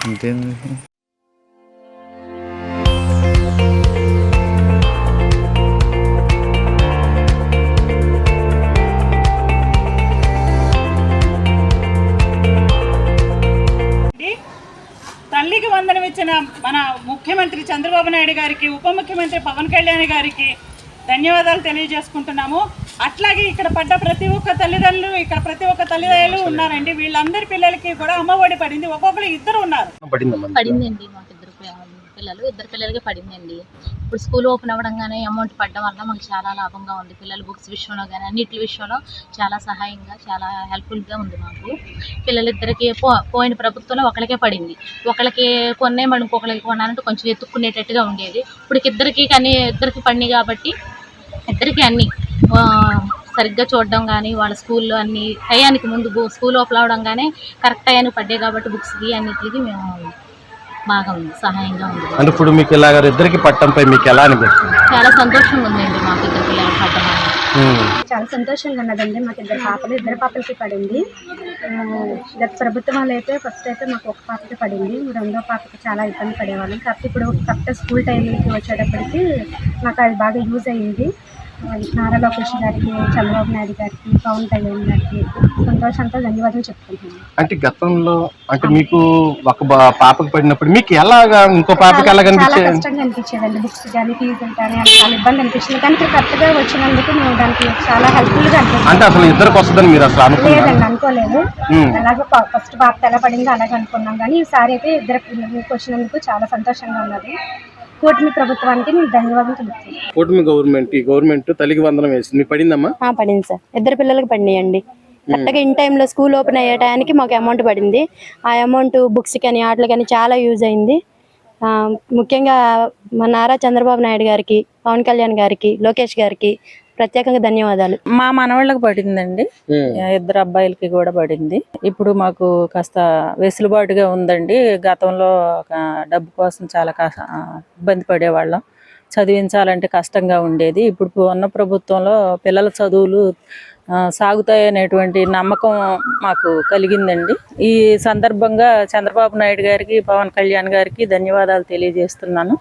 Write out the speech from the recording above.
అంతేంది. తల్లికి వందనం ఇచ్చిన మన ముఖ్యమంత్రి చంద్రబాబు నాయుడు గారికి, ఉప ముఖ్యమంత్రి పవన్ కళ్యాణ్ గారికి ధన్యవాదాలు తెలియజేసుకుంటున్నాము. అట్లాగే ఇక్కడ పడ్డ ప్రతి ఒక్క తల్లిదండ్రులు, ఇక్కడ ప్రతి ఒక్క తల్లిదండ్రులు ఉన్నారండి. వీళ్ళందరి పిల్లలకి కూడా అమ్మఒడి పడింది. ఒక్కొక్కరు ఇద్దరు ఉన్నారు. పడిందండి, మాకు ఇద్దరు పిల్లలకి పడిందండి. ఇప్పుడు స్కూల్ ఓపెన్ అవ్వడంగానే అమౌంట్ పడడం వల్ల మాకు చాలా లాభంగా ఉంది. పిల్లలు బుక్స్ విషయంలో కానీ అన్నిటి విషయంలో చాలా సహాయంగా, చాలా హెల్ప్ఫుల్గా ఉంది మాకు. పిల్లలిద్దరికి పోయిన ప్రభుత్వంలో ఒకరికే పడింది. ఒకరికి కొన్నే మనం ఇంకొకరికి కొనాలంటే కొంచెం ఎత్తుక్కునేటట్టుగా ఉండేది. ఇప్పుడు ఇద్దరికి పడినాయి కాబట్టి ఇద్దరికి అన్ని సరిగ్గా చూడడం కానీ, వాళ్ళ స్కూల్లో అన్ని టయానికి ముందు స్కూల్ ఓపెన్ అవడం కానీ కరెక్ట్ టయానికి పడ్డాయి కాబట్టి బుక్స్కి అన్నిటికి మేము బాగా ఉంది, సహాయంగా ఉంది. అంటే ఇప్పుడు మీకు ఇలాగ ఇద్దరికి పట్టంపై మీకు ఎలా అనిపిస్తుంది? చాలా సంతోషంగా ఉందండి మాకు ఇద్దరు పిల్లలకి పట్టడం. చాలా సంతోషంగా ఉన్నదండి. మాకు ఇద్దరు పాపలకి పడింది. గత ప్రభుత్వం వాళ్ళు అయితే ఫస్ట్ అయితే మాకు ఒక పాపకి పడింది, రెండో పాపకి చాలా ఇబ్బంది పడేవాళ్ళం. కాబట్టి ఇప్పుడు కరెక్ట్ స్కూల్ టైంకి వచ్చేటప్పటికి మాకు అది బాగా యూజ్ అయ్యింది. నారా లోకేష్ గారికి, చంద్రబాబు నాయుడు గారికి, పవన్ కళ్యాణ్ గారికి సంతోషంతో ధన్యవాదాలు చెప్పుకుంటున్నాను. అంటే గతంలో అంటే మీకు ఒక పాపకు పడినప్పుడు మీకు ఎలాగా ఇంకో పాపకి ఎలా చాలా కష్టంగా అనిపించేదండి. బుక్స్ కానీ, ఫీజులు కానీ చాలా ఇబ్బంది అనిపించింది. కానీ ఇప్పుడు కరెక్ట్గా వచ్చినందుకు మేము దానికి చాలా హెల్ప్ఫుల్గా అనిపిస్తుంది. అంటే అసలు ఇద్దరికి వస్తుందని మీరు అసలు లేదండి, అనుకోలేదు. అలాగే ఫస్ట్ పాప ఎలా పడిందో అలాగే అనుకున్నాం. కానీ ఈసారి అయితే ఇద్దరు పిల్లలకి వచ్చినందుకు చాలా సంతోషంగా ఉన్నది. కూటమి ప్రభుత్వానికి నేను ధన్యవాదాలు తెలుపుతున్నాను. కూటమి గవర్నమెంట్ తల్లికి వందనం వేసింది. మీకు పడిందమ్మా? పడింది సార్, ఇద్దరు పిల్లలకి పడినాయండి. కరెక్ట్గా ఇన్ టైంలో స్కూల్ ఓపెన్ అయ్యే టయానికి మాకు అమౌంట్ పడింది. ఆ అమౌంట్ బుక్స్ కానీ వాటికి కానీ చాలా యూజ్ అయింది. ముఖ్యంగా మా నారా చంద్రబాబు నాయుడు గారికి, పవన్ కళ్యాణ్ గారికి, లోకేష్ గారికి ప్రత్యేకంగా ధన్యవాదాలు. మా మనవాళ్ళకి పడిందండి, ఇద్దరు అబ్బాయిలకి కూడా పడింది. ఇప్పుడు మాకు కాస్త వెసులుబాటుగా ఉందండి. గతంలో డబ్బు కోసం చాలా ఇబ్బంది పడేవాళ్ళం, చదివించాలంటే కష్టంగా ఉండేది. ఇప్పుడు ఉన్న ప్రభుత్వంలో పిల్లల చదువులు సాగుతాయనేటువంటి నమ్మకం మాకు కలిగిందండి. ఈ సందర్భంగా చంద్రబాబు నాయుడు గారికి, పవన్ కళ్యాణ్ గారికి ధన్యవాదాలు తెలియజేస్తున్నాను.